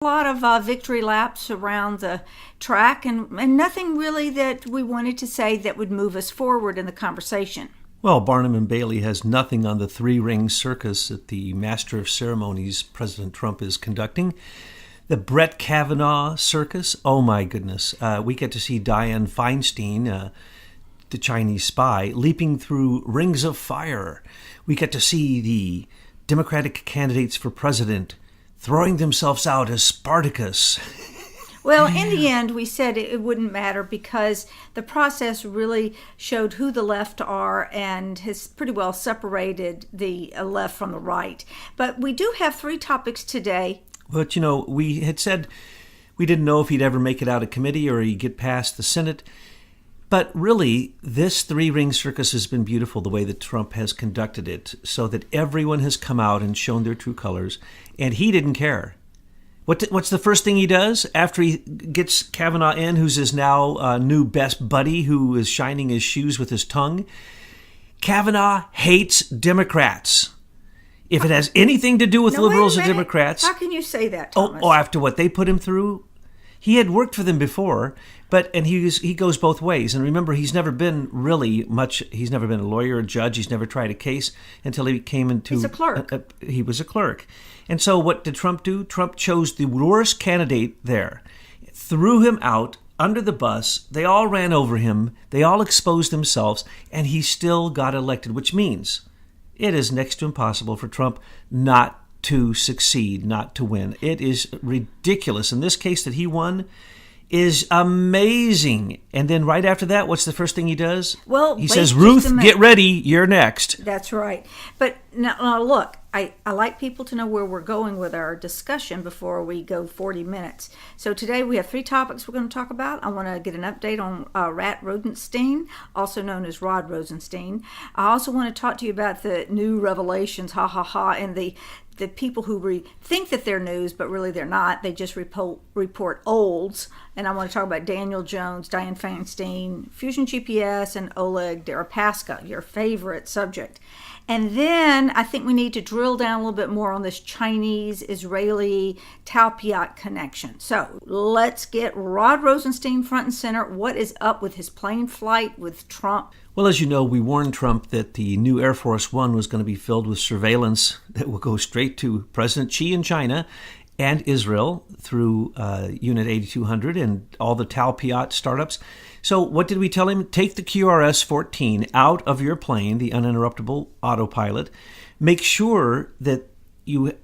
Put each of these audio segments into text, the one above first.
A lot of victory laps around the track and nothing really that we wanted to say that would move us forward in the conversation. Well, Barnum and Bailey has nothing on the three-ring circus that the master of ceremonies, President Trump, is conducting. The Brett Kavanaugh circus, oh my goodness. We get to see Diane Feinstein, the Chinese spy, leaping through rings of fire. We get to see the Democratic candidates for president throwing themselves out as Spartacus. Well, in the end, we said it wouldn't matter because the process really showed who the left are and has pretty well separated the left from the right. But we do have 3 topics today. But, we had said we didn't know if he'd ever make it out of committee or he'd get past the Senate. But really, this 3-ring circus has been beautiful the way that Trump has conducted it so that everyone has come out and shown their true colors, and he didn't care. What's the first thing he does after he gets Kavanaugh in, who's his now new best buddy who is shining his shoes with his tongue? Kavanaugh hates Democrats. If it has anything to do with liberals or Democrats... How can you say that, Thomas? After what they put him through? He had worked for them before, and he goes both ways. And remember, he's never been really much. He's never been a lawyer, a judge. He's never tried a case until he came into. He's a clerk. He was a clerk, and so what did Trump do? Trump chose the worst candidate there, threw him out under the bus. They all ran over him. They all exposed themselves, and he still got elected. Which means it is next to impossible for Trump not to succeed, not to win. It is ridiculous. In this case that he won is amazing. And then right after that, what's the first thing he does? Well, he says, Ruth, get ready, you're next. That's right. But now look, I like people to know where we're going with our discussion before we go 40 minutes. So today we have 3 topics we're going to talk about. I want to get an update on Rat Rosenstein, also known as Rod Rosenstein. I also want to talk to you about the new revelations, and the people who think that they're news, but really they're not. They just report olds. And I want to talk about Daniel Jones, Diane Feinstein, Fusion GPS, and Oleg Deripaska, your favorite subject. And then I think we need to drill down a little bit more on this Chinese-Israeli Talpiot connection. So let's get Rod Rosenstein front and center. What is up with his plane flight with Trump? Well, as you know, we warned Trump that the new Air Force One was going to be filled with surveillance that will go straight to President Xi in China and Israel through Unit 8200 and all the Talpiot startups. So what did we tell him? Take the QRS-14 out of your plane, the uninterruptible autopilot. Make sure that you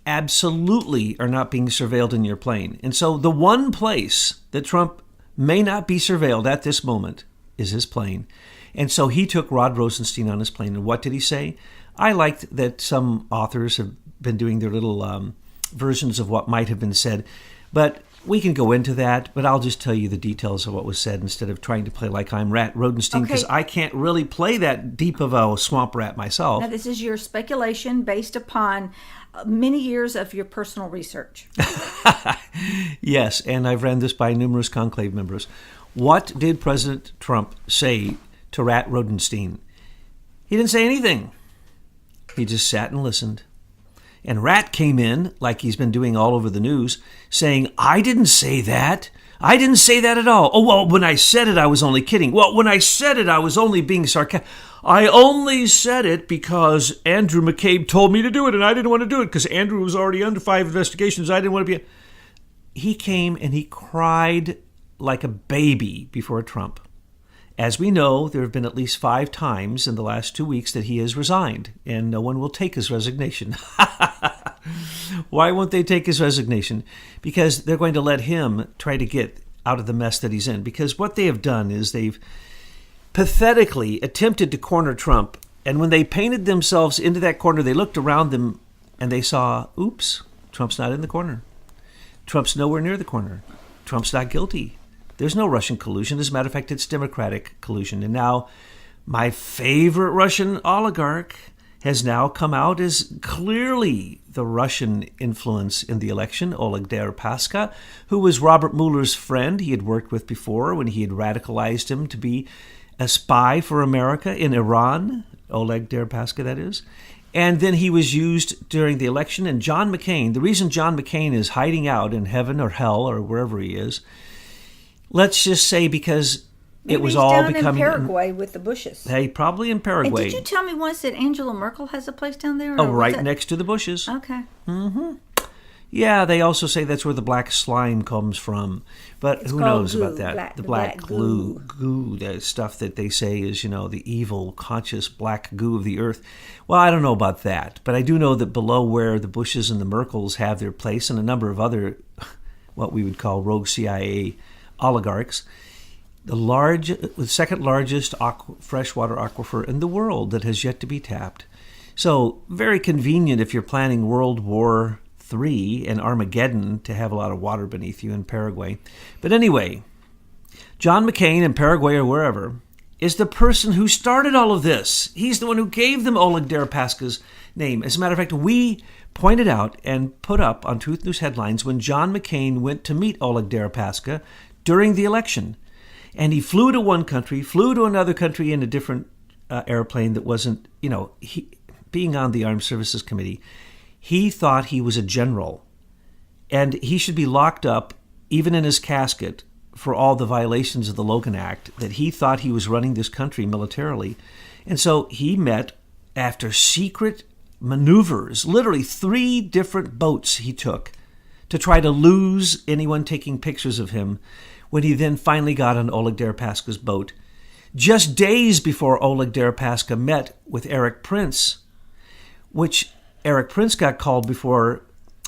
absolutely are not being surveilled in your plane. And so the one place that Trump may not be surveilled at this moment is his plane. And so he took Rod Rosenstein on his plane. And what did he say? I liked that some authors have been doing their little versions of what might have been said. But we can go into that, but I'll just tell you the details of what was said instead of trying to play like I'm Rat Rosenstein, because I can't really play that deep of a swamp rat myself. Now, this is your speculation based upon many years of your personal research. Yes, and I've ran this by numerous conclave members. What did President Trump say to Rat Rosenstein? He didn't say anything. He just sat and listened. And Rat came in, like he's been doing all over the news, saying, I didn't say that. I didn't say that at all. Oh, well, when I said it, I was only kidding. Well, when I said it, I was only being sarcastic. I only said it because Andrew McCabe told me to do it, and I didn't want to do it because Andrew was already under 5 investigations. I didn't want to be... He came and he cried like a baby before Trump. As we know, there have been at least 5 times in the last 2 weeks that he has resigned, and no one will take his resignation. Why won't they take his resignation? Because they're going to let him try to get out of the mess that he's in. Because what they have done is they've pathetically attempted to corner Trump, and when they painted themselves into that corner, they looked around them and they saw, oops, Trump's not in the corner. Trump's nowhere near the corner. Trump's not guilty. There's no Russian collusion. As a matter of fact, it's Democratic collusion. And now my favorite Russian oligarch has now come out as clearly the Russian influence in the election, Oleg Deripaska, who was Robert Mueller's friend he had worked with before when he had radicalized him to be a spy for America in Iran, Oleg Deripaska, that is. And then he was used during the election. And John McCain, the reason John McCain is hiding out in heaven or hell or wherever he is, let's just say because it was all down becoming in Paraguay with the Bushes. Hey, probably in Paraguay. And did you tell me once that Angela Merkel has a place down there? Oh, right next to the Bushes. Okay. Yeah, they also say that's where the black slime comes from. But who knows about that? The black glue, the stuff that they say is, the evil, conscious black goo of the earth. Well, I don't know about that. But I do know that below where the Bushes and the Merkels have their place and a number of other, what we would call rogue CIA oligarchs, the second largest freshwater aquifer in the world that has yet to be tapped. So very convenient if you're planning World War III and Armageddon to have a lot of water beneath you in Paraguay. But anyway, John McCain in Paraguay or wherever is the person who started all of this. He's the one who gave them Oleg Deripaska's name. As a matter of fact, we pointed out and put up on Truth News headlines when John McCain went to meet Oleg Deripaska during the election. And he flew to one country, flew to another country in a different airplane that wasn't, being on the Armed Services Committee, he thought he was a general. And he should be locked up, even in his casket, for all the violations of the Logan Act, that he thought he was running this country militarily. And so he met, after secret maneuvers, literally 3 different boats he took to try to lose anyone taking pictures of him, when he then finally got on Oleg Deripaska's boat. Just days before Oleg Deripaska met with Eric Prince, which Eric Prince got called before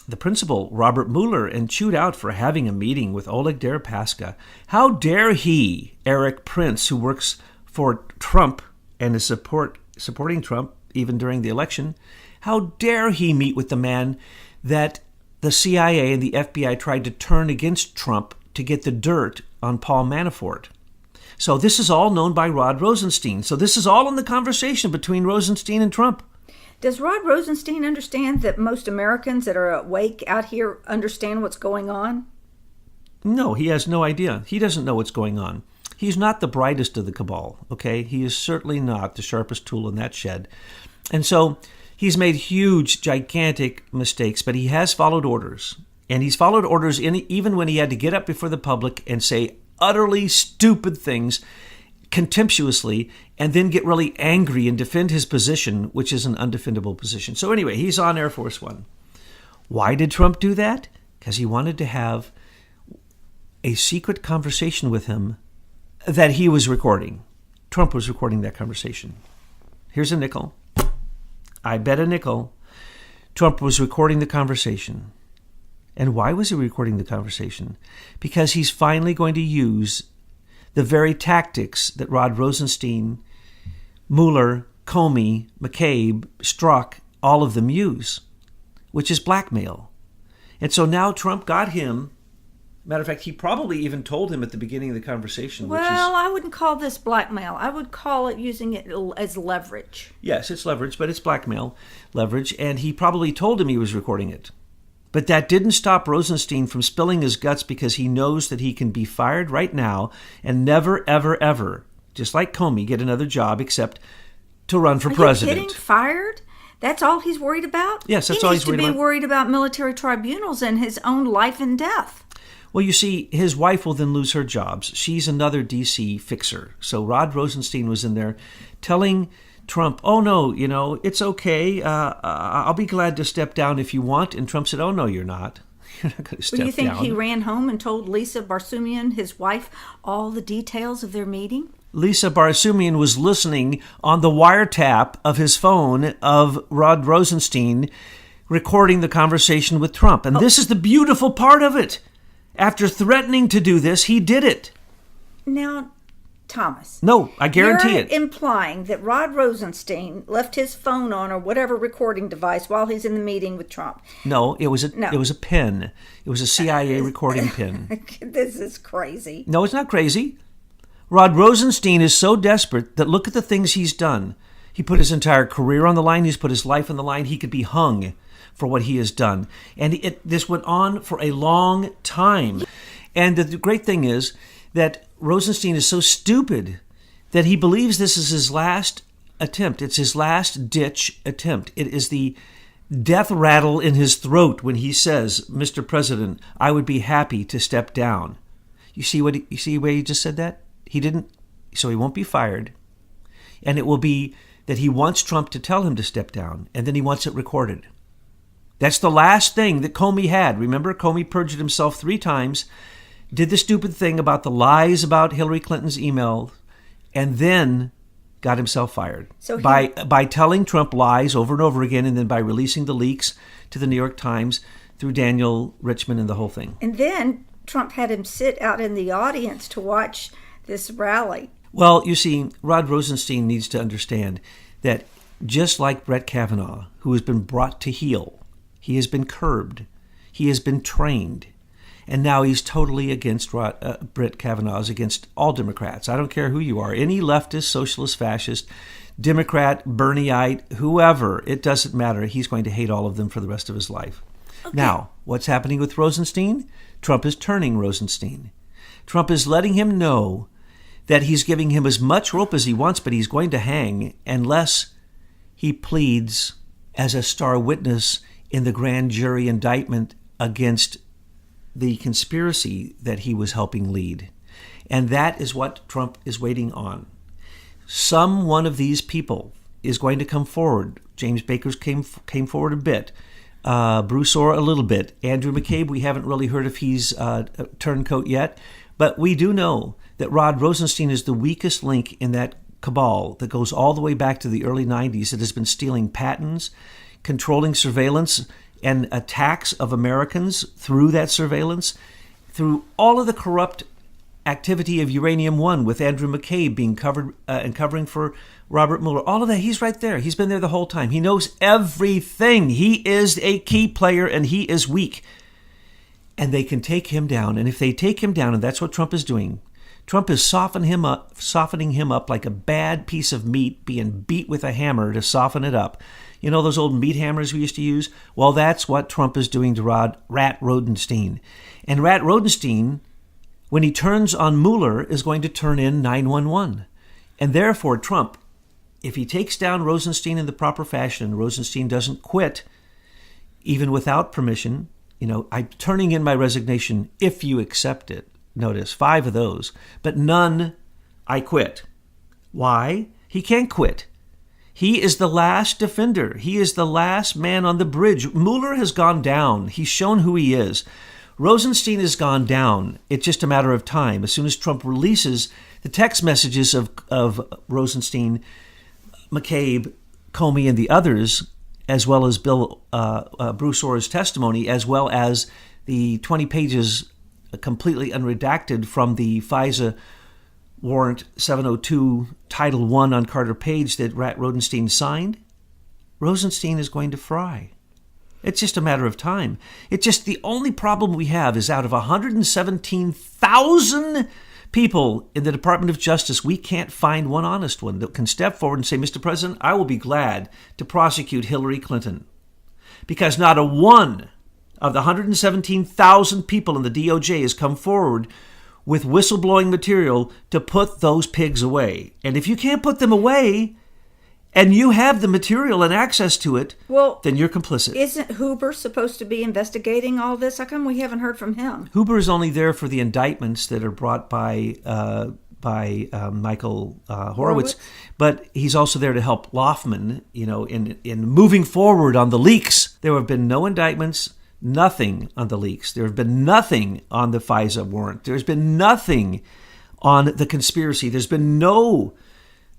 the principal, Robert Mueller, and chewed out for having a meeting with Oleg Deripaska. How dare he, Eric Prince, who works for Trump and is supporting Trump even during the election, how dare he meet with the man that the CIA and the FBI tried to turn against Trump to get the dirt on Paul Manafort. So this is all known by Rod Rosenstein. So this is all in the conversation between Rosenstein and Trump. Does Rod Rosenstein understand that most Americans that are awake out here understand what's going on? No, he has no idea. He doesn't know what's going on. He's not the brightest of the cabal, okay? He is certainly not the sharpest tool in that shed. And so he's made huge, gigantic mistakes, but he has followed orders. And he's followed orders even when he had to get up before the public and say utterly stupid things contemptuously and then get really angry and defend his position, which is an undefendable position. So anyway, he's on Air Force One. Why did Trump do that? Because he wanted to have a secret conversation with him that he was recording. Trump was recording that conversation. Here's a nickel. I bet a nickel. Trump was recording the conversation. And why was he recording the conversation? Because he's finally going to use the very tactics that Rod Rosenstein, Mueller, Comey, McCabe, Strzok, all of them use, which is blackmail. And so now Trump got him. Matter of fact, he probably even told him at the beginning of the conversation. Well, I wouldn't call this blackmail. I would call it using it as leverage. Yes, it's leverage, but it's blackmail, leverage. And he probably told him he was recording it. But that didn't stop Rosenstein from spilling his guts because he knows that he can be fired right now and never, ever, ever, just like Comey, get another job except to run for president. Are you kidding? Fired? That's all he's worried about? Yes, that's all he's worried about. He needs to be worried about military tribunals and his own life and death. Well, you see, his wife will then lose her jobs. She's another D.C. fixer. So Rod Rosenstein was in there telling Trump, oh, no, it's okay. I'll be glad to step down if you want. And Trump said, oh, no, you're not. You're not going to step down. Do you think he ran home and told Lisa Barsumian, his wife, all the details of their meeting? Lisa Barsumian was listening on the wiretap of his phone of Rod Rosenstein recording the conversation with Trump. And this is the beautiful part of it. After threatening to do this, he did it. Now, Thomas. No, I guarantee it. You're implying that Rod Rosenstein left his phone on or whatever recording device while he's in the meeting with Trump. No, it was a pen. It was a CIA recording pen. This is crazy. No, it's not crazy. Rod Rosenstein is so desperate that look at the things he's done. He put his entire career on the line. He's put his life on the line. He could be hung for what he has done. And this went on for a long time. And the great thing is that Rosenstein is so stupid that he believes this is his last attempt. It's his last-ditch attempt. It is the death rattle in his throat when he says, "Mr. President, I would be happy to step down." You see where he just said that? He didn't, so he won't be fired. And it will be that he wants Trump to tell him to step down, and then he wants it recorded. That's the last thing that Comey had. Remember, Comey perjured himself 3 times, did the stupid thing about the lies about Hillary Clinton's email, and then got himself fired by telling Trump lies over and over again, and then by releasing the leaks to the New York Times through Daniel Richman and the whole thing. And then Trump had him sit out in the audience to watch this rally. Well, you see, Rod Rosenstein needs to understand that just like Brett Kavanaugh, who has been brought to heel, he has been curbed, he has been trained, and now he's totally against Brett Kavanaugh's against all Democrats. I don't care who you are, any leftist, socialist, fascist, Democrat, Bernieite, whoever, it doesn't matter. He's going to hate all of them for the rest of his life. Okay. Now, what's happening with Rosenstein? Trump is turning Rosenstein. Trump is letting him know that he's giving him as much rope as he wants, but he's going to hang unless he pleads as a star witness in the grand jury indictment against the conspiracy that he was helping lead. And that is what Trump is waiting on. Some one of these people is going to come forward. James Baker's came forward a bit. Bruce Orr a little bit. Andrew McCabe, we haven't really heard if he's turncoat yet. But we do know that Rod Rosenstein is the weakest link in that cabal that goes all the way back to the early 90s that has been stealing patents, controlling surveillance and attacks of Americans through that surveillance, through all of the corrupt activity of Uranium One with Andrew McCabe being covered and covering for Robert Mueller. All of that, he's right there. He's been there the whole time. He knows everything. He is a key player and he is weak. And they can take him down. And if they take him down, and that's what Trump is doing, Trump is softening him up like a bad piece of meat being beat with a hammer to soften it up. You know those old meat hammers we used to use? Well, that's what Trump is doing to Rat Rosenstein. And Rat Rosenstein, when he turns on Mueller, is going to turn in 911. And therefore, Trump, if he takes down Rosenstein in the proper fashion, and Rosenstein doesn't quit, even without permission, I'm turning in my resignation if you accept it. Notice, 5 of those, but none I quit. Why? He can't quit. He is the last defender. He is the last man on the bridge. Mueller has gone down. He's shown who he is. Rosenstein has gone down. It's just a matter of time. As soon as Trump releases the text messages of Rosenstein, McCabe, Comey, and the others, as well as Bruce Orr's testimony, as well as the 20 pages completely unredacted from the FISA warrant 702 Title 1 on Carter Page that Rat Rosenstein signed, Rosenstein is going to fry. It's just a matter of time. It's just the only problem we have is out of 117,000 people in the Department of Justice, we can't find one honest one that can step forward and say, Mr. President, I will be glad to prosecute Hillary Clinton. Because not a one of the 117,000 people in the DOJ has come forward with whistleblowing material to put those pigs away. And if you can't put them away, and you have the material and access to it, then you're complicit. Isn't Huber supposed to be investigating all this? How come we haven't heard from him? Huber is only there for the indictments that are brought by Michael Horowitz, but he's also there to help Loffman, in moving forward on the leaks. There have been no indictments, nothing on the leaks. There have been nothing on the FISA warrant. There's been nothing on the conspiracy. There's been no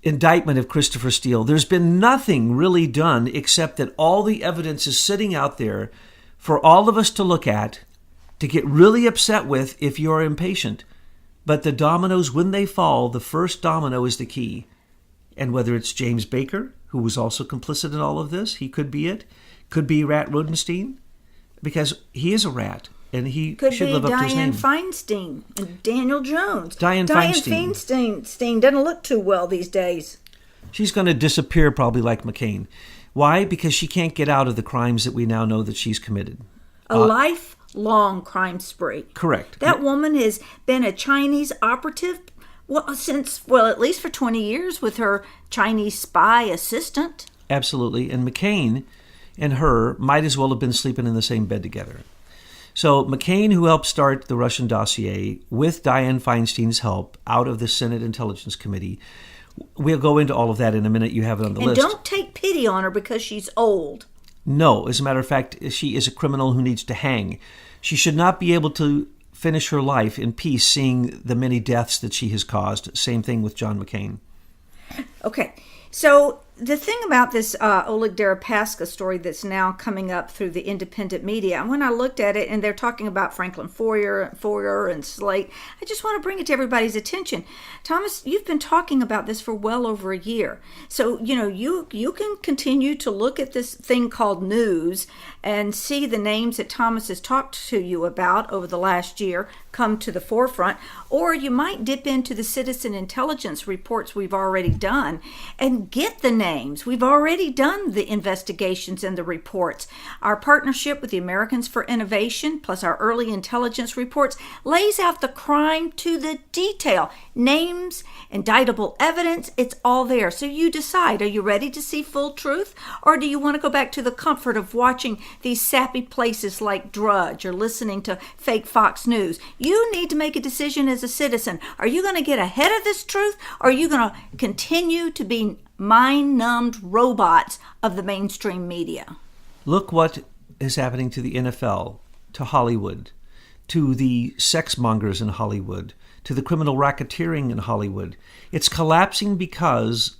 indictment of Christopher Steele. There's been nothing really done except that all the evidence is sitting out there for all of us to look at, to get really upset with if you're impatient. But the dominoes, when they fall, the first domino is the key. And whether it's James Baker, who was also complicit in all of this, he could be it, could be Rat Rosenstein, because he is a rat. And he should live up to his name. Could be Diane Feinstein and Daniel Jones. Diane Feinstein doesn't look too well these days. She's going to disappear probably like McCain. Why? Because she can't get out of the crimes that we now know that she's committed. A lifelong crime spree. Correct. That woman has been a Chinese operative Well, at least for 20 years with her Chinese spy assistant. Absolutely. And McCain and her might as well have been sleeping in the same bed together. So McCain, who helped start the Russian dossier with Dianne Feinstein's help out of the Senate Intelligence Committee. We'll go into all of that in a minute. You have it on the list. And don't take pity on her because she's old. No. As a matter of fact, she is a criminal who needs to hang. She should not be able to finish her life in peace seeing the many deaths that she has caused. Same thing with John McCain. Okay. So the thing about this Oleg Deripaska story that's now coming up through the independent media, when I looked at it and they're talking about Franklin Foer and Slate, I just want to bring it to everybody's attention. Thomas, you've been talking about this for well over a year. So, you can continue to look at this thing called news and see the names that Thomas has talked to you about over the last year come to the forefront, or you might dip into the citizen intelligence reports we've already done and get the names. We've already done the investigations and the reports. Our partnership with the Americans for Innovation, plus our early intelligence reports, lays out the crime to the detail. Names, indictable evidence, it's all there. So you decide, are you ready to see full truth? Or do you want to go back to the comfort of watching these sappy places like Drudge or listening to fake Fox News? You need to make a decision as a citizen. Are you going to get ahead of this truth, or are you going to continue to be mind-numbed robots of the mainstream media? Look what is happening to the NFL, to Hollywood, to the sex mongers in Hollywood, to the criminal racketeering in Hollywood. It's collapsing because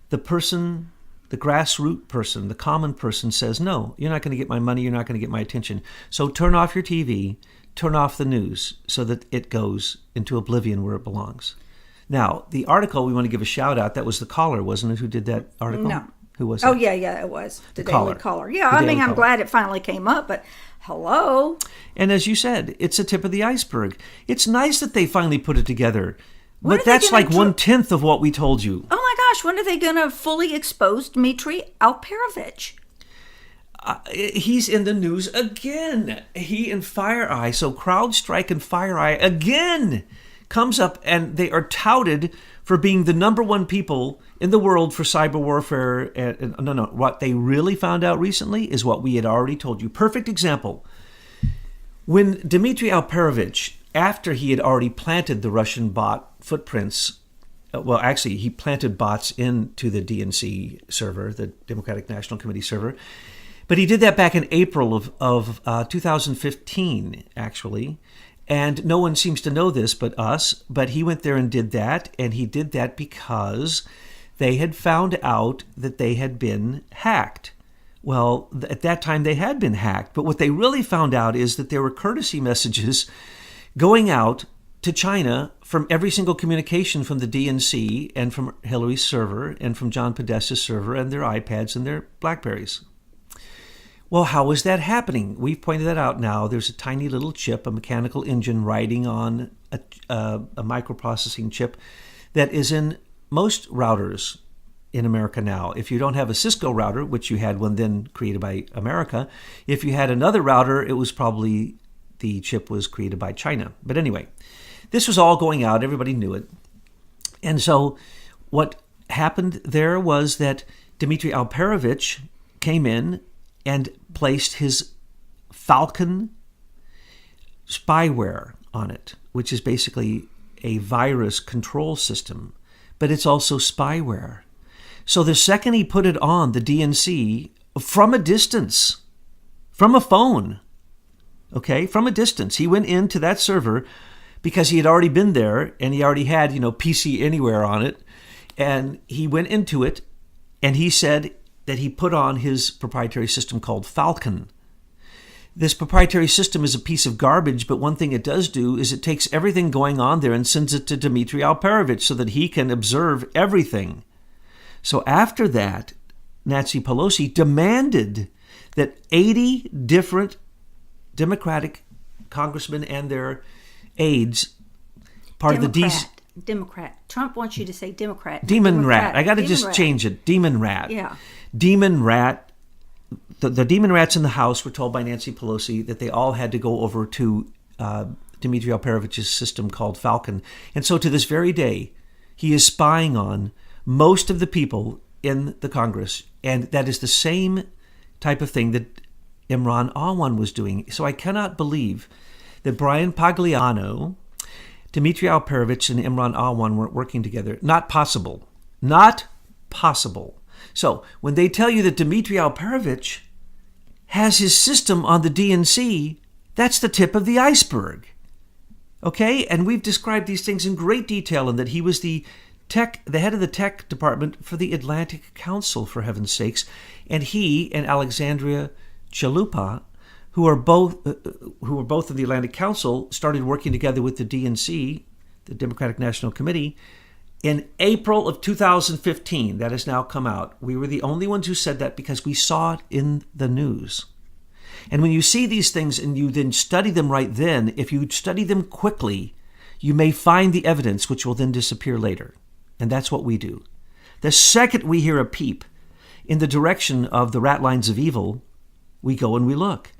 the person, the grassroots person, the common person says, no, you're not going to get my money, you're not going to get my attention. So turn off your TV, turn off the news so that it goes into oblivion where it belongs. Now, the article we want to give a shout out, that was the Caller, wasn't it, who did that article? No. Who was it? Oh, yeah, it was. The Daily Caller. Yeah, I'm glad it finally came up, but hello. And as you said, it's a tip of the iceberg. It's nice that they finally put it together, but that's like 1/10 of what we told you. Oh my gosh, when are they going to fully expose Dmitry Alperovich? He's in the news again. He and FireEye, so CrowdStrike and FireEye again comes up, and they are touted for being the number one people in the world for cyber warfare. No. What they really found out recently is what we had already told you. Perfect example. When Dmitry Alperovich, after he had already planted the Russian bot footprints, well, actually, he planted bots into the DNC server, the Democratic National Committee server, but he did that back in April of 2015, actually. And no one seems to know this but us, but he went there and did that, and he did that because they had found out that they had been hacked. Well, at that time they had been hacked, but what they really found out is that there were courtesy messages going out to China from every single communication from the DNC and from Hillary's server and from John Podesta's server and their iPads and their BlackBerries. Well, how is that happening? We've pointed that out now. There's a tiny little chip, a mechanical engine riding on a microprocessing chip that is in most routers in America now. If you don't have a Cisco router, which you had one then created by America, if you had another router, it was probably the chip was created by China. But anyway, this was all going out. Everybody knew it. And so what happened there was that Dmitry Alperovich came in and placed his Falcon spyware on it, which is basically a virus control system, but it's also spyware. So the second he put it on the DNC from a distance, from a phone, okay, from a distance, he went into that server because he had already been there and he already had, PC Anywhere on it, and he went into it and he said that he put on his proprietary system called Falcon. This proprietary system is a piece of garbage, but one thing it does do is it takes everything going on there and sends it to Dmitry Alperovich so that he can observe everything. So after that, Nancy Pelosi demanded that 80 different Democratic congressmen and their aides, part of the Democrat. Trump wants you to say Democrat. Demon rat. I got to just change it. Demon rat. Yeah. Demon rat. The demon rats in the House were told by Nancy Pelosi that they all had to go over to Dmitry Alperovich's system called Falcon. And so to this very day, he is spying on most of the people in the Congress. And that is the same type of thing that Imran Awan was doing. So I cannot believe that Brian Pagliano, Dmitry Alperovich, and Imran Awan weren't working together. Not possible. Not possible. So when they tell you that Dmitry Alperovich has his system on the DNC, that's the tip of the iceberg. Okay? And we've described these things in great detail, and that he was the head of the tech department for the Atlantic Council, for heaven's sakes. And he and Alexandria Chalupa, who are both in the Atlantic Council, started working together with the DNC, the Democratic National Committee, in April of 2015. That has now come out. We were the only ones who said that because we saw it in the news. And when you see these things and you then study them right then, if you study them quickly, you may find the evidence which will then disappear later. And that's what we do. The second we hear a peep in the direction of the rat lines of evil, we go and we look.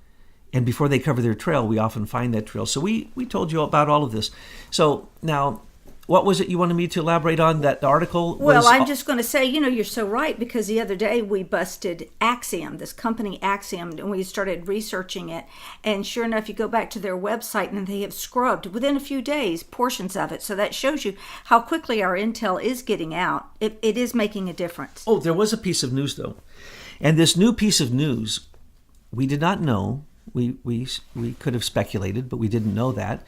And before they cover their trail, we often find that trail. So we told you about all of this. So now, what was it you wanted me to elaborate on? That article? Well, I'm just going to say, you're so right, because the other day we busted Axiom, this company Axiom, and we started researching it. And sure enough, you go back to their website and they have scrubbed within a few days portions of it. So that shows you how quickly our intel is getting out. It is making a difference. Oh, there was a piece of news, though. And this new piece of news, we did not know. We could have speculated, but we didn't know that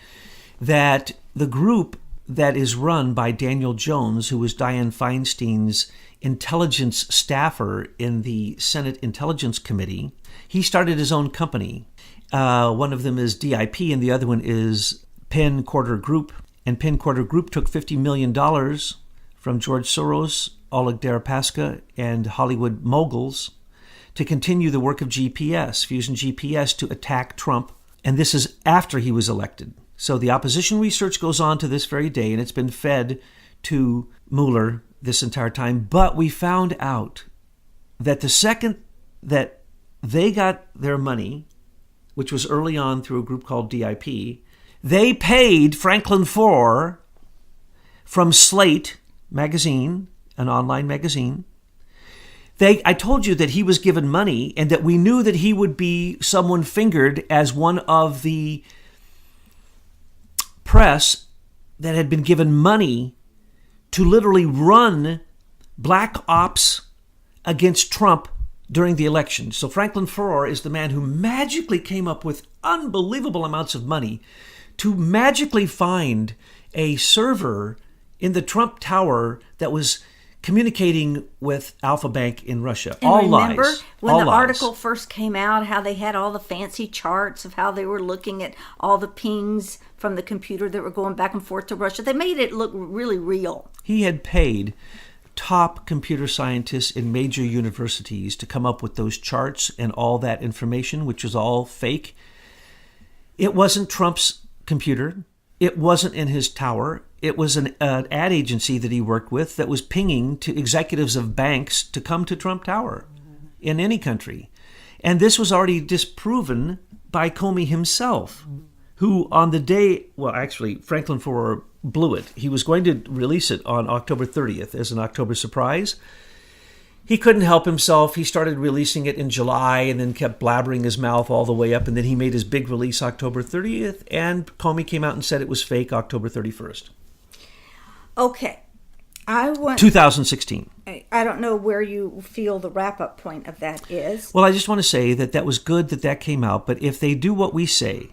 the group that is run by Daniel Jones, who was Dianne Feinstein's intelligence staffer in the Senate Intelligence Committee, he started his own company. One of them is DIP and the other one is Penn Quarter Group. And Penn Quarter Group took $50 million from George Soros, Oleg Deripaska, and Hollywood moguls to continue the work of GPS, Fusion GPS, to attack Trump. And this is after he was elected. So the opposition research goes on to this very day, and it's been fed to Mueller this entire time. But we found out that the second that they got their money, which was early on through a group called DIP, they paid Franklin Foer from Slate magazine, an online magazine. I told you that he was given money and that we knew that he would be someone fingered as one of the press that had been given money to literally run black ops against Trump during the election. So Franklin Foer is the man who magically came up with unbelievable amounts of money to magically find a server in the Trump Tower that was communicating with Alpha Bank in Russia. And all remember lies. when all the lies. article first came out, how they had all the fancy charts of how they were looking at all the pings from the computer that were going back and forth to Russia. They made it look really real. He had paid top computer scientists in major universities to come up with those charts and all that information, which was all fake. It wasn't Trump's computer. It wasn't in his tower. It was an ad agency that he worked with that was pinging to executives of banks to come to Trump Tower in any country. And this was already disproven by Comey himself, who on the day, well, actually, Franklin Foer blew it. He was going to release it on October 30th as an October surprise. He couldn't help himself. He started releasing it in July and then kept blabbering his mouth all the way up. And then he made his big release October 30th. And Comey came out and said it was fake October 31st. Okay. 2016. I don't know where you feel the wrap-up point of that is. Well, I just want to say that was good that came out. But if they do what we say,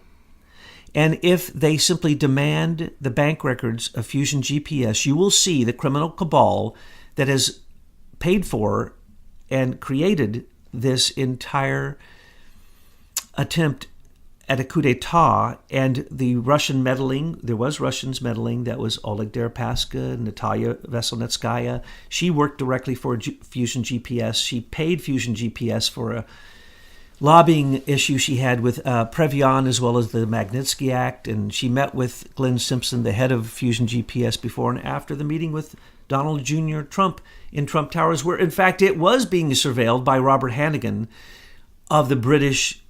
and if they simply demand the bank records of Fusion GPS, you will see the criminal cabal that has paid for and created this entire attempt at a coup d'etat, and the Russian meddling. There was Russians meddling. That was Oleg Deripaska, Natalia Veselnitskaya. She worked directly for Fusion GPS. She paid Fusion GPS for a lobbying issue she had with Previon as well as the Magnitsky Act, and she met with Glenn Simpson, the head of Fusion GPS, before and after the meeting with Donald Jr. Trump in Trump Towers, where in fact it was being surveilled by Robert Hannigan of the British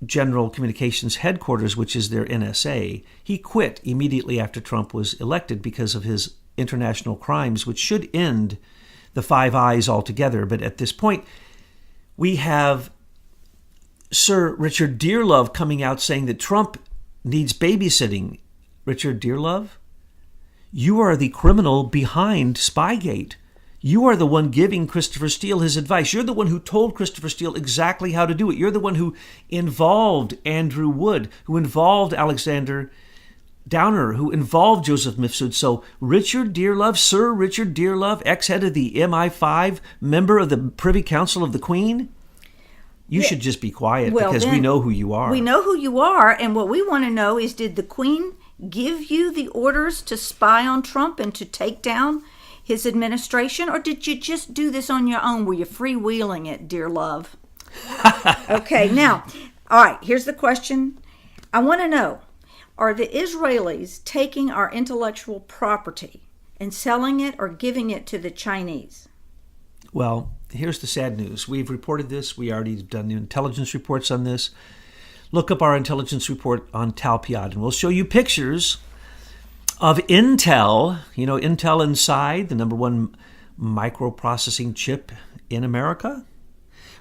General Communications Headquarters, which is their NSA, he quit immediately after Trump was elected because of his international crimes, which should end the Five Eyes altogether. But at this point, we have Sir Richard Dearlove coming out saying that Trump needs babysitting. Richard Dearlove, you are the criminal behind Spygate. You are the one giving Christopher Steele his advice. You're the one who told Christopher Steele exactly how to do it. You're the one who involved Andrew Wood, who involved Alexander Downer, who involved Joseph Mifsud. So Richard Dearlove, Sir Richard Dearlove, ex-head of the MI5, member of the Privy Council of the Queen, you should just be quiet because we know who you are. We know who you are, and what we want to know is, did the Queen give you the orders to spy on Trump and to take down his administration, or did you just do this on your own? Were you freewheeling it, Dearlove? Okay, now, all right, here's the question. I want to know, are the Israelis taking our intellectual property and selling it or giving it to the Chinese? Well, here's the sad news. We've reported this. We already done intelligence reports on this. Look up our intelligence report on Talpiot, and we'll show you pictures of Intel, Intel Inside, the number one microprocessing chip in America,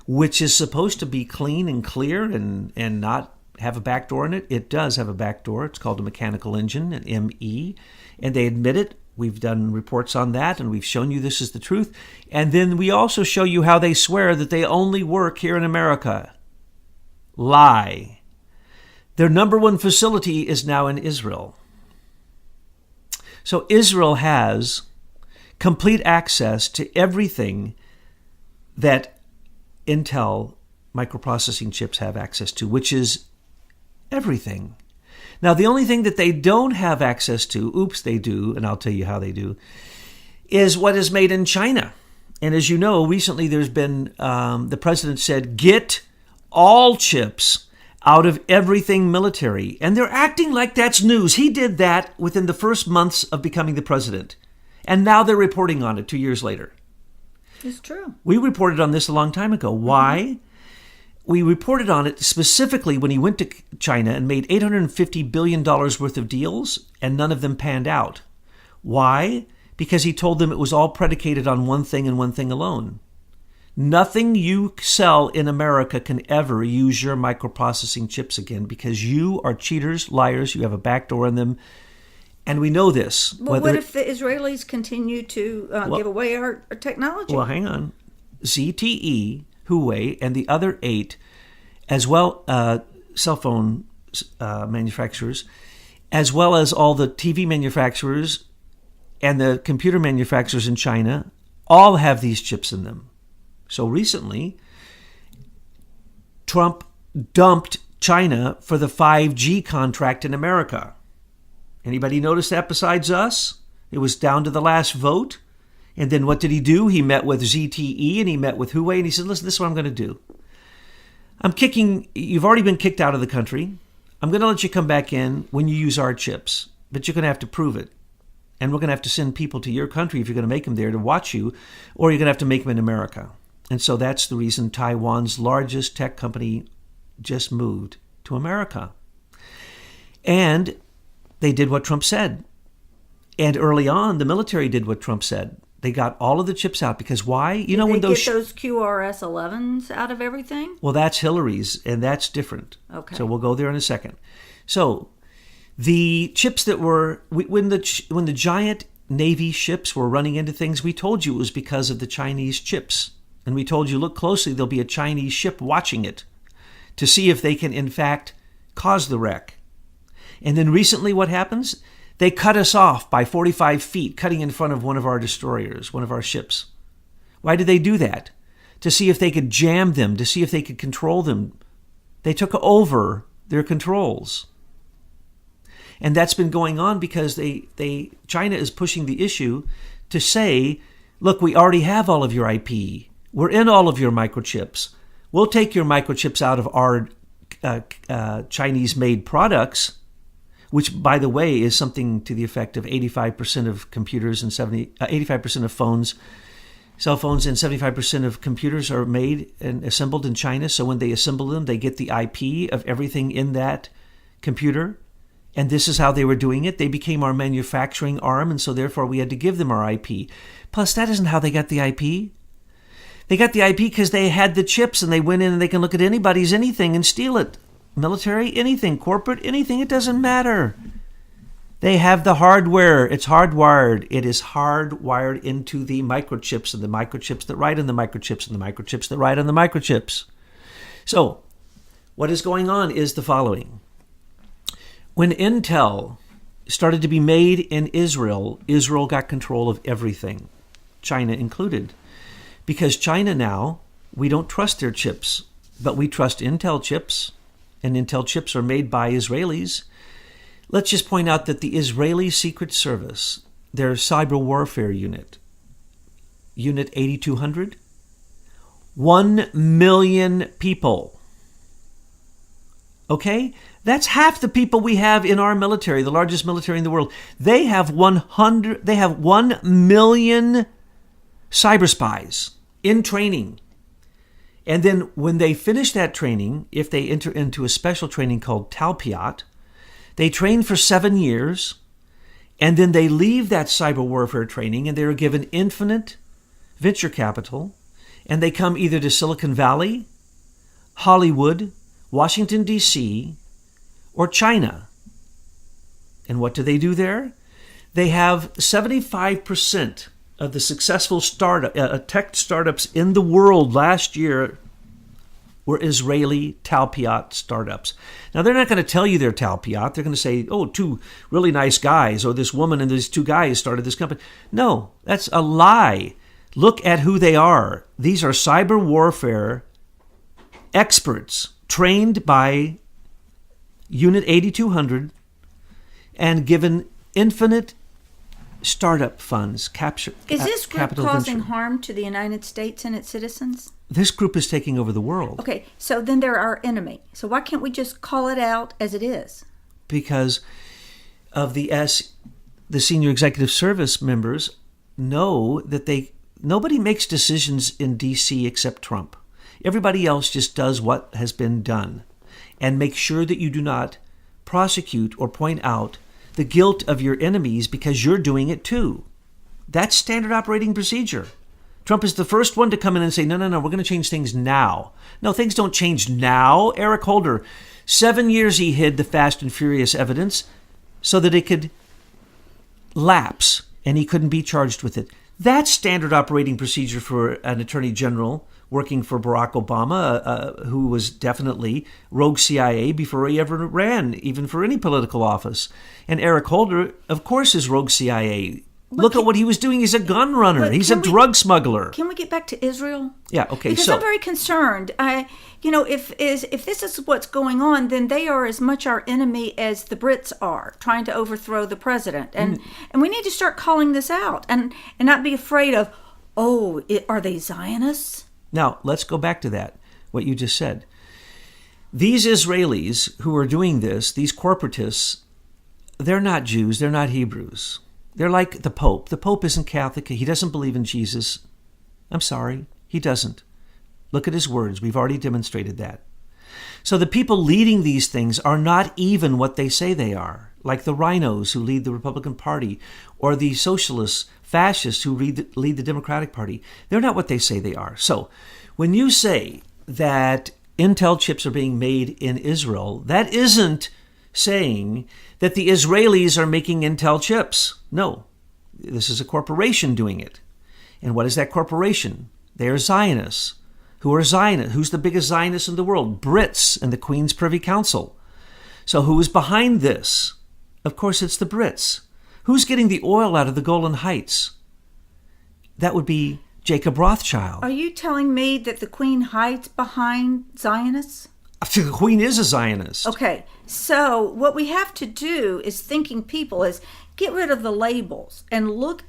which is supposed to be clean and clear and not have a backdoor in it. It does have a backdoor. It's called a mechanical engine, an ME, and they admit it. We've done reports on that, and we've shown you this is the truth. And then we also show you how they swear that they only work here in America. Lie. Their number one facility is now in Israel. So Israel has complete access to everything that Intel microprocessing chips have access to, which is everything. Now, the only thing that they don't have access to, they do, and I'll tell you how they do, is what is made in China. And as you know, recently there's been, the president said, get all chips out of everything military. And they're acting like that's news. He did that within the first months of becoming the president. And now they're reporting on it 2 years later. It's true. We reported on this a long time ago. Why? Mm-hmm. We reported on it specifically when he went to China and made $850 billion worth of deals, and none of them panned out. Why? Because he told them it was all predicated on one thing and one thing alone. Nothing you sell in America can ever use your microprocessing chips again because you are cheaters, liars, you have a backdoor in them, and we know this. Well, what if the Israelis continue to give away our technology? Well, hang on. ZTE, Huawei, and the other 8, as well cell phone manufacturers, as well as all the TV manufacturers and the computer manufacturers in China, all have these chips in them. So recently, Trump dumped China for the 5G contract in America. Anybody notice that besides us? It was down to the last vote. And then what did he do? He met with ZTE and he met with Huawei and he said, listen, this is what I'm going to do. You've already been kicked out of the country. I'm going to let you come back in when you use our chips, but you're going to have to prove it. And we're going to have to send people to your country if you're going to make them there to watch you, or you're going to have to make them in America. And so that's the reason Taiwan's largest tech company just moved to America. And they did what Trump said. And early on, the military did what Trump said. They got all of the chips out because why? Did they get those QRS-11s out of everything? Well, that's Hillary's, and that's different. Okay. So we'll go there in a second. So the chips that were when the giant Navy ships were running into things, we told you it was because of the Chinese chips. And we told you, look closely, there'll be a Chinese ship watching it to see if they can, in fact, cause the wreck. And then recently what happens? They cut us off by 45 feet, cutting in front of one of our destroyers, one of our ships. Why did they do that? To see if they could jam them, to see if they could control them. They took over their controls. And that's been going on because China is pushing the issue to say, look, we already have all of your IP. We're in all of your microchips. We'll take your microchips out of our Chinese-made products, which, by the way, is something to the effect of 85% of computers and 85% of phones Cell phones and 75% of computers are made and assembled in China. So when they assemble them, they get the IP of everything in that computer. And this is how they were doing it. They became our manufacturing arm, and so therefore we had to give them our IP. Plus, that isn't how they got the IP. They got the IP because they had the chips, and they went in and they can look at anybody's anything and steal it. Military, anything. Corporate, anything. It doesn't matter. They have the hardware. It's hardwired. It is hardwired into the microchips, and the microchips that write on the microchips, and the microchips that write on the microchips. So, what is going on is the following. When Intel started to be made in Israel, Israel got control of everything, China included. Because China now, we don't trust their chips, but we trust Intel chips, and Intel chips are made by Israelis. Let's just point out that the Israeli Secret Service, their cyber warfare unit, Unit 8200, 1 million people. Okay? That's half the people we have in our military, the largest military in the world. They have 1 million cyber spies in training. And then when they finish that training, if they enter into a special training called Talpiot, they train for 7 years, and then they leave that cyber warfare training, and they are given infinite venture capital, and they come either to Silicon Valley, Hollywood, Washington, D.C., or China. And what do they do there? They have 75% of the successful tech startups in the world last year were Israeli Talpiot startups. Now, they're not going to tell you they're Talpiot. They're going to say, oh, 2 really nice guys, or this woman and these 2 guys started this company. No, that's a lie. Look at who they are. These are cyber warfare experts trained by Unit 8200 and given infinite startup funds. Is this group capital causing venture. harm to the United States and its citizens? This group is taking over the world. Okay, so then they're our enemy. So why can't we just call it out as it is? Because of the senior executive service members know that nobody makes decisions in D.C. except Trump. Everybody else just does what has been done and make sure that you do not prosecute or point out the guilt of your enemies because you're doing it too. That's standard operating procedure. Trump is the first one to come in and say, no, we're going to change things now. No, things don't change now. Eric Holder, 7 years he hid the Fast and Furious evidence so that it could lapse and he couldn't be charged with it. That's standard operating procedure for an attorney general working for Barack Obama, who was definitely rogue CIA before he ever ran, even for any political office. And Eric Holder, of course, is rogue CIA. Look at what he was doing. He's a gun runner. He's a drug smuggler. Can we get back to Israel? Yeah, okay. Because I'm very concerned. If this is what's going on, then they are as much our enemy as the Brits are, trying to overthrow the president. And we need to start calling this out and not be afraid of, are they Zionists? Now, let's go back to that, what you just said. These Israelis who are doing this, these corporatists, they're not Jews, they're not Hebrews. They're like the Pope. The Pope isn't Catholic. He doesn't believe in Jesus. I'm sorry, he doesn't. Look at his words. We've already demonstrated that. So the people leading these things are not even what they say they are, like the rhinos who lead the Republican Party or the socialists, fascists who lead the Democratic Party. They're not what they say they are. So when you say that Intel chips are being made in Israel, that isn't saying that the Israelis are making Intel chips. No, this is a corporation doing it. And what is that corporation? They are Zionists. Who are Zionists? Who's the biggest Zionist in the world? Brits and the Queen's Privy Council. So who is behind this? Of course, it's the Brits. Who's getting the oil out of the Golan Heights? That would be Jacob Rothschild. Are you telling me that the Queen hides behind Zionists? The Queen is a Zionist. Okay, so what we have to do is thinking people is get rid of the labels and look at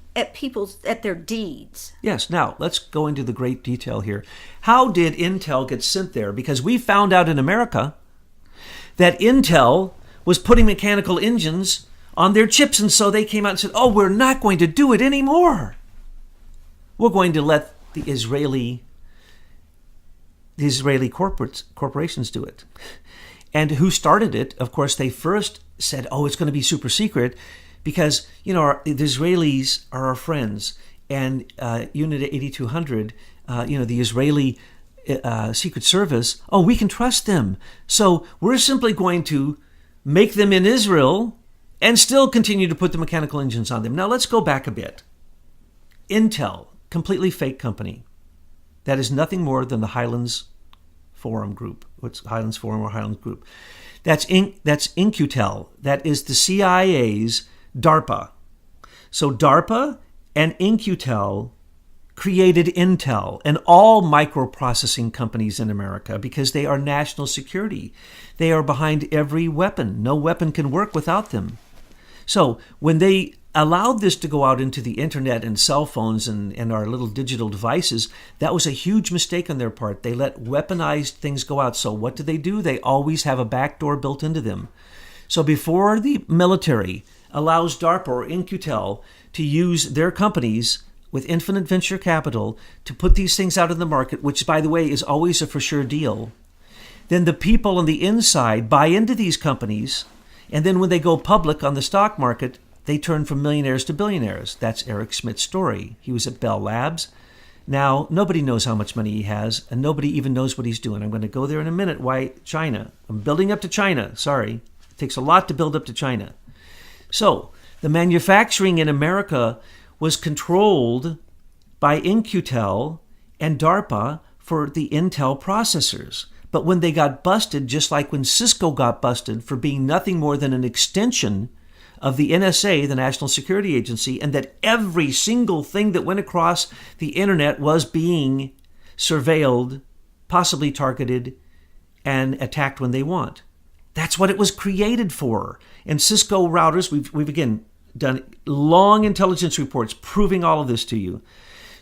at their deeds. Yes, now let's go into the great detail here. How did Intel get sent there? Because we found out in America that Intel was putting mechanical engines on their chips, and so they came out and said, we're not going to do it anymore. We're going to let the Israeli corporations do it. And who started it? Of course, they first said, "Oh, it's going to be super secret," because the Israelis are our friends, and Unit 8200, the Israeli Secret Service. Oh, we can trust them, so we're simply going to make them in Israel and still continue to put the mechanical engines on them. Now let's go back a bit. Intel, completely fake company. That is nothing more than the Highlands Forum Group. What's Highlands Forum or Highlands Group? That's In-Q-tel. That is the CIA's DARPA. So DARPA and In-Q-tel created Intel and all microprocessing companies in America because they are national security. They are behind every weapon. No weapon can work without them. So when they allowed this to go out into the internet and cell phones and our little digital devices, that was a huge mistake on their part. They let weaponized things go out. So what do? They always have a backdoor built into them. So before the military allows DARPA or In-Q-tel to use their companies with infinite venture capital to put these things out in the market, which, by the way, is always a for sure deal, then the people on the inside buy into these companies, and then when they go public on the stock market, they turn from millionaires to billionaires. That's Eric Schmidt's story. He was at Bell Labs. Now, nobody knows how much money he has, and nobody even knows what he's doing. I'm going to go there in a minute. Why China? I'm building up to China. Sorry. It takes a lot to build up to China. So, the manufacturing in America was controlled by In-Q-tel and DARPA for the Intel processors. But when they got busted, just like when Cisco got busted for being nothing more than an extension of the NSA, the National Security Agency, and that every single thing that went across the internet was being surveilled, possibly targeted, and attacked when they want. That's what it was created for. And Cisco routers, we've again done long intelligence reports proving all of this to you.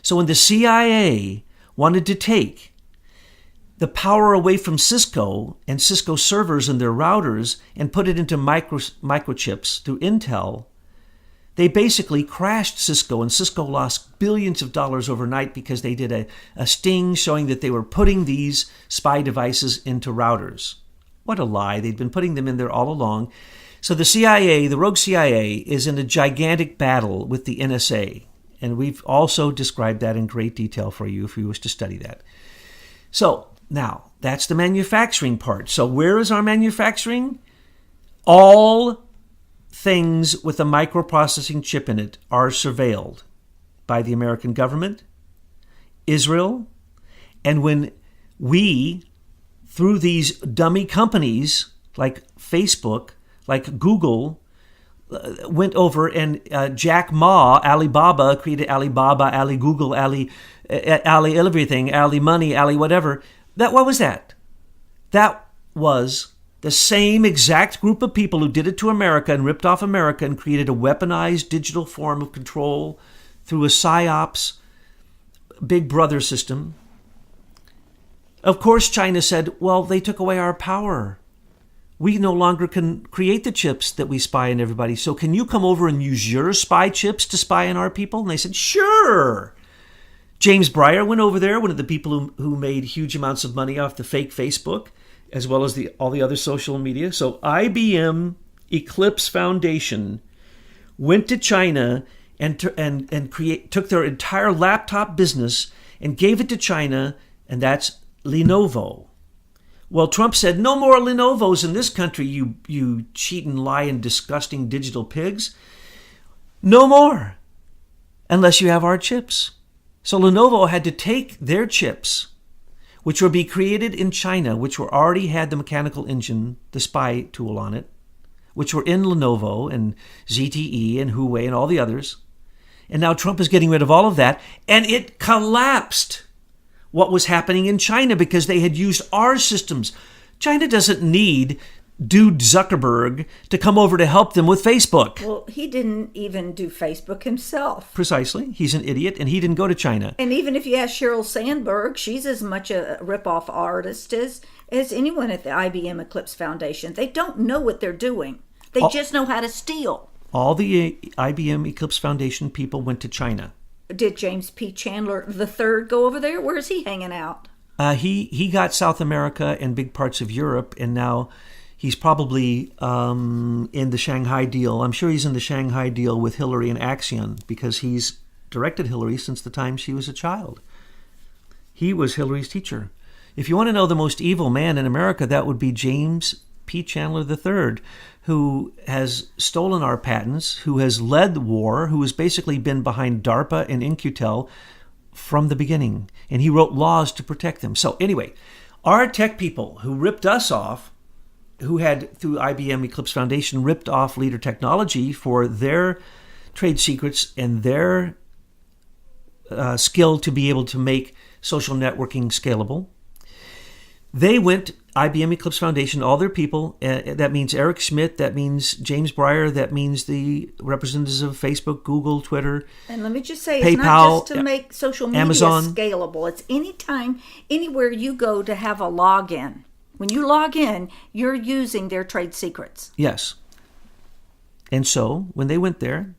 So when the CIA wanted to take the power away from Cisco and Cisco servers and their routers and put it into microchips through Intel, they basically crashed Cisco, and Cisco lost billions of dollars overnight because they did a sting showing that they were putting these spy devices into routers. What a lie. They'd been putting them in there all along. So the CIA, the rogue CIA, is in a gigantic battle with the NSA. And we've also described that in great detail for you if you wish to study that. So now, that's the manufacturing part. So where is our manufacturing? All things with a microprocessing chip in it are surveilled by the American government, Israel, and when we, through these dummy companies like Facebook, like Google, went over and Jack Ma, Alibaba, created Alibaba, Ali Google, Ali everything, Ali money, Ali whatever. What was that? That was the same exact group of people who did it to America and ripped off America and created a weaponized digital form of control through a PSYOPs Big Brother system. Of course, China said, well, they took away our power. We no longer can create the chips that we spy on everybody. So can you come over and use your spy chips to spy on our people? And they said, sure. James Breyer went over there, one of the people who made huge amounts of money off the fake Facebook, as well as all the other social media. So IBM Eclipse Foundation went to China and took their entire laptop business and gave it to China, and that's Lenovo. Well, Trump said, no more Lenovos in this country, you cheat and lie and disgusting digital pigs. No more, unless you have our chips. So Lenovo had to take their chips, which were being created in China, which already had the mechanical engine, the spy tool on it, which were in Lenovo and ZTE and Huawei and all the others. And now Trump is getting rid of all of that, and it collapsed what was happening in China because they had used our systems. China doesn't need dude Zuckerberg to come over to help them with Facebook. Well, he didn't even do Facebook himself. Precisely. He's an idiot, and he didn't go to China. And even if you ask Sheryl Sandberg, she's as much a rip-off artist as anyone at the IBM Eclipse Foundation. They don't know what they're doing. They just know how to steal. All the IBM Eclipse Foundation people went to China. did James P. Chandler III go over there? Where is he hanging out? He got South America and big parts of Europe, and now he's probably in the Shanghai deal. I'm sure he's in the Shanghai deal with Hillary and Axion because he's directed Hillary since the time she was a child. He was Hillary's teacher. If you want to know the most evil man in America, that would be James P. Chandler III, who has stolen our patents, who has led the war, who has basically been behind DARPA and In-Q-tel from the beginning. And he wrote laws to protect them. So anyway, our tech people who ripped us off, who had, through IBM Eclipse Foundation, ripped off Leader Technology for their trade secrets and their skill to be able to make social networking scalable. They went, IBM Eclipse Foundation, all their people, that means Eric Schmidt, that means James Breyer, that means the representatives of Facebook, Google, Twitter. And let me just say, PayPal, it's not just to make social media Amazon scalable. It's anytime, anywhere you go to have a login. When you log in, you're using their trade secrets. Yes. And so, when they went there,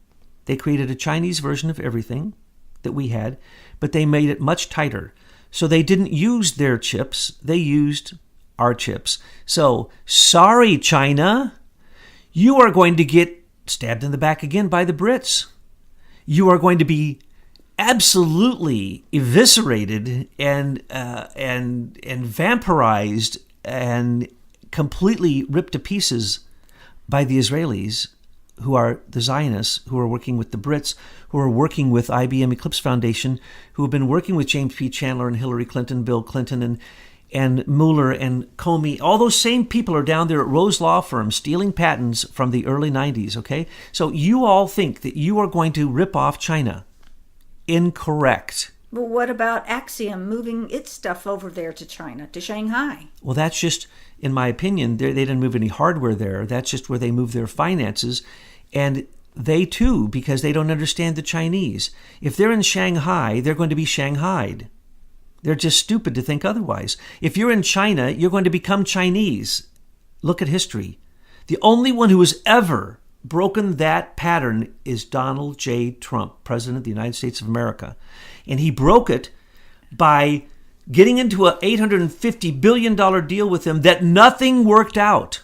they created a Chinese version of everything that we had, but they made it much tighter. So they didn't use their chips, they used our chips. So, sorry, China, you are going to get stabbed in the back again by the Brits. You are going to be absolutely eviscerated and vampirized and completely ripped to pieces by the Israelis, who are the Zionists, who are working with the Brits, who are working with IBM Eclipse Foundation, who have been working with James P. Chandler and Hillary Clinton, Bill Clinton, and Mueller and Comey. All those same people are down there at Rose Law Firm stealing patents from the early 90s, okay? So you all think that you are going to rip off China. Incorrect. But what about Axiom moving its stuff over there to China, to Shanghai? Well, that's just, in my opinion, they didn't move any hardware there. That's just where they move their finances. And they too, because they don't understand the Chinese. If they're in Shanghai, they're going to be shanghaied. They're just stupid to think otherwise. If you're in China, you're going to become Chinese. Look at history. The only one who has ever broken that pattern is Donald J. Trump, President of the United States of America. And he broke it by getting into an $850 billion deal with them that nothing worked out.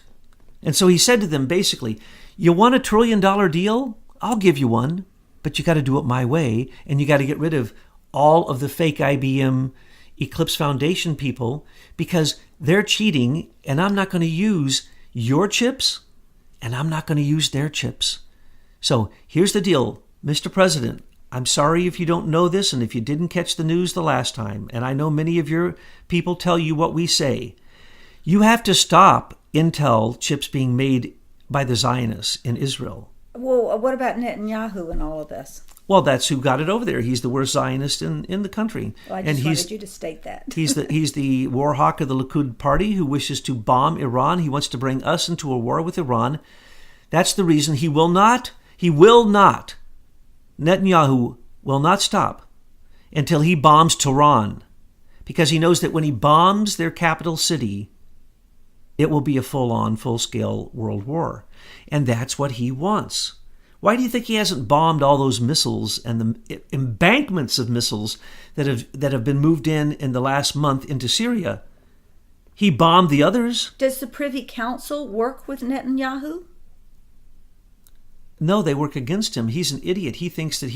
And so he said to them, basically, you want $1 trillion deal? I'll give you one, but you got to do it my way, and you got to get rid of all of the fake IBM Eclipse Foundation people because they're cheating, and I'm not going to use your chips, and I'm not going to use their chips. So here's the deal, Mr. President. I'm sorry if you don't know this and if you didn't catch the news the last time, and I know many of your people tell you what we say. You have to stop Intel chips being made by the Zionists in Israel. Well, what about Netanyahu and all of this? Well, that's who got it over there. He's the worst Zionist in the country. Well, I just wanted you to state that. he's the war hawk of the Likud party who wishes to bomb Iran. He wants to bring us into a war with Iran. That's the reason he will not, Netanyahu will not stop until he bombs Tehran, because he knows that when he bombs their capital city, it will be a full-on, full-scale world war. And that's what he wants. Why do you think he hasn't bombed all those missiles and the embankments of missiles that have been moved in the last month into Syria? He bombed the others. Does the Privy Council work with Netanyahu? No, they work against him. He's an idiot. He thinks that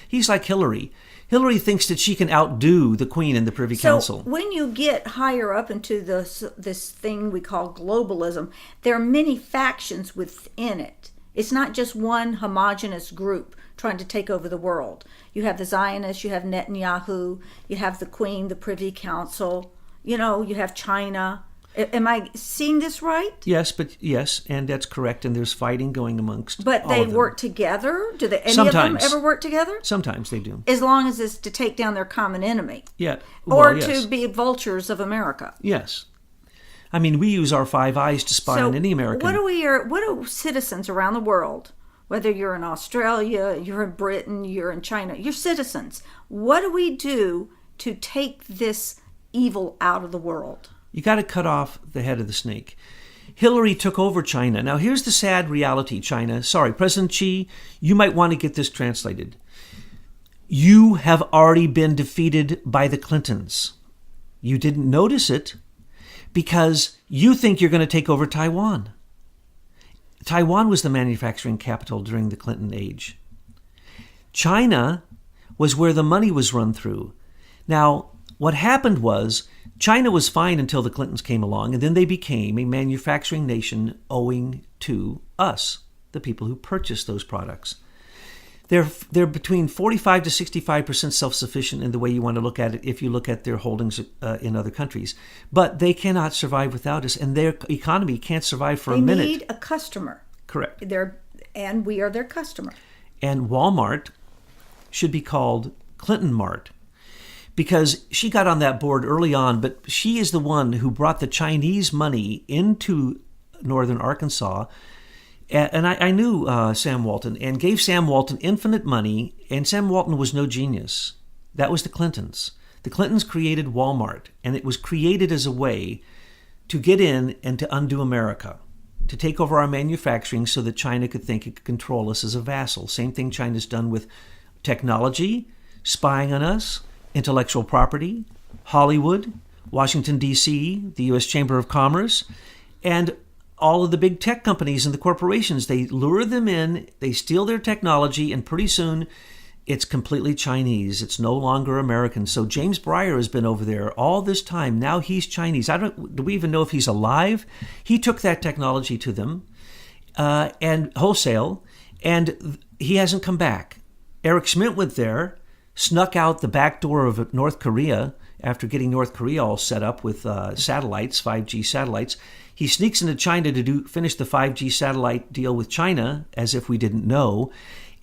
he's like Hillary. Hillary thinks that she can outdo the Queen in the Privy Council. So when you get higher up into this thing we call globalism, there are many factions within it. It's not just one homogenous group trying to take over the world. You have the Zionists, you have Netanyahu, you have the Queen, the Privy Council, you have China. Am I seeing this right? Yes, and that's correct. And there's fighting going amongst. But they work together. Do any of them ever work together? Sometimes they do. As long as it's to take down their common enemy. Yeah. To be vultures of America. Yes. I mean, we use our five eyes to spy on any American. What do citizens around the world, whether you're in Australia, you're in Britain, you're in China, you're citizens, what do we do to take this evil out of the world? You got to cut off the head of the snake. Hillary took over China. Now, here's the sad reality, China. Sorry, President Xi, you might want to get this translated. You have already been defeated by the Clintons. You didn't notice it because you think you're going to take over Taiwan. Taiwan was the manufacturing capital during the Clinton age. China was where the money was run through. Now, what happened was China was fine until the Clintons came along, and then they became a manufacturing nation owing to us, the people who purchased those products. They're between 45 to 65% self-sufficient in the way you want to look at it if you look at their holdings in other countries. But they cannot survive without us, and their economy can't survive for a minute. They need a customer. Correct. And we are their customer. And Walmart should be called Clinton Mart, because she got on that board early on, but she is the one who brought the Chinese money into northern Arkansas. And I knew Sam Walton and gave Sam Walton infinite money, and Sam Walton was no genius. That was the Clintons. The Clintons created Walmart, and it was created as a way to get in and to undo America, to take over our manufacturing so that China could think it could control us as a vassal. Same thing China's done with technology, spying on us, intellectual property, Hollywood, Washington, D.C., the U.S. Chamber of Commerce, and all of the big tech companies and the corporations. They lure them in, they steal their technology, and pretty soon it's completely Chinese. It's no longer American. So James Breyer has been over there all this time. Now he's Chinese. Do we even know if he's alive? He took that technology to them and wholesale, and he hasn't come back. Eric Schmidt went there, snuck out the back door of North Korea after getting North Korea all set up with satellites, 5G satellites. He sneaks into China to finish the 5G satellite deal with China, as if we didn't know,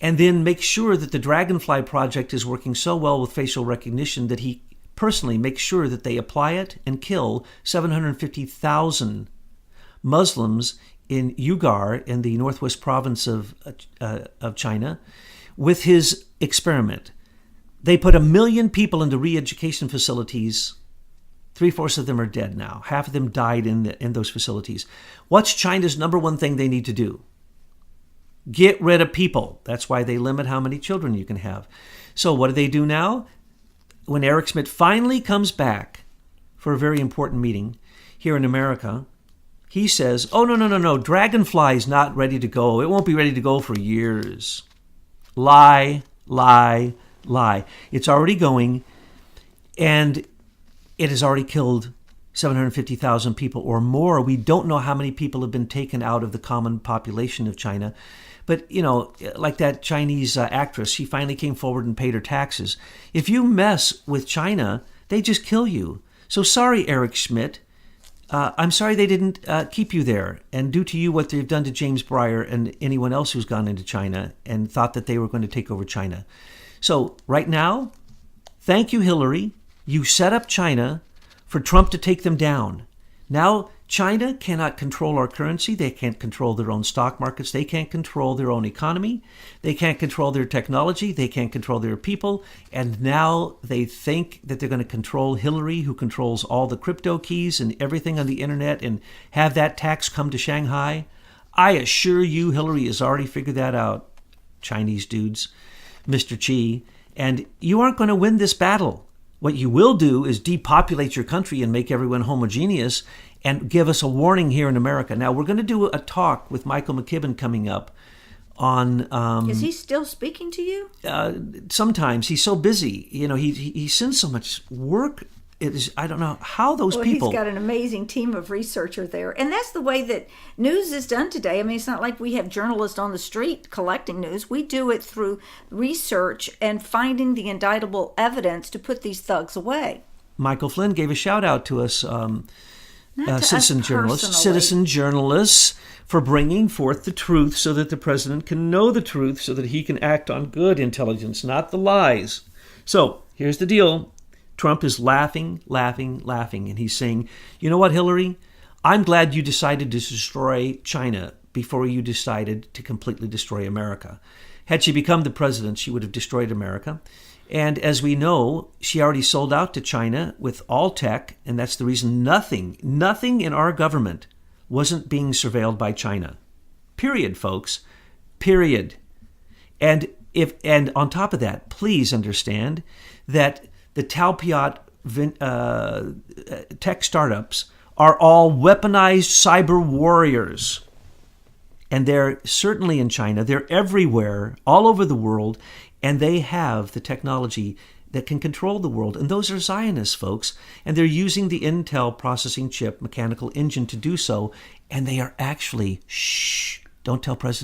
and then make sure that the Dragonfly project is working so well with facial recognition that he personally makes sure that they apply it and kill 750,000 Muslims in Uyghur, in the northwest province of China, with his experiment. They put 1 million people into re-education facilities. 3/4 of them are dead now. Half of them died in those facilities. What's China's number one thing they need to do? Get rid of people. That's why they limit how many children you can have. So what do they do now? When Eric Schmidt finally comes back for a very important meeting here in America, he says, oh, no, Dragonfly's not ready to go. It won't be ready to go for years. Lie. It's already going, and it has already killed 750,000 people or more. We don't know how many people have been taken out of the common population of China. But, like that Chinese actress, she finally came forward and paid her taxes. If you mess with China, they just kill you. So sorry, Eric Schmidt. I'm sorry they didn't keep you there and do to you what they've done to James Breyer and anyone else who's gone into China and thought that they were going to take over China. So right now, thank you, Hillary. You set up China for Trump to take them down. Now, China cannot control our currency. They can't control their own stock markets. They can't control their own economy. They can't control their technology. They can't control their people. And now they think that they're going to control Hillary, who controls all the crypto keys and everything on the internet, and have that tax come to Shanghai. I assure you, Hillary has already figured that out, Chinese dudes, Mr. Xi. And you aren't going to win this battle. What you will do is depopulate your country and make everyone homogeneous and give us a warning here in America. Now, we're going to do a talk with Michael McKibben coming up on... is he still speaking to you? Sometimes. He's so busy. He sends so much work. I don't know how those people... He's got an amazing team of researchers there. And that's the way that news is done today. I mean, it's not like we have journalists on the street collecting news. We do it through research and finding the indictable evidence to put these thugs away. Michael Flynn gave a shout out to us, citizen journalists, for bringing forth the truth so that the president can know the truth, so that he can act on good intelligence, not the lies. So here's the deal. Trump is laughing, and he's saying, you know what, Hillary? I'm glad you decided to destroy China before you decided to completely destroy America. Had she become the president, she would have destroyed America. And as we know, she already sold out to China with all tech, and that's the reason nothing in our government wasn't being surveilled by China. Period, folks. Period. And And on top of that, please understand that the Talpiot tech startups are all weaponized cyber warriors. And they're certainly in China. They're everywhere, all over the world, and they have the technology that can control the world. And those are Zionists, folks. And they're using the Intel processing chip mechanical engine to do so. And they are actually, don't tell President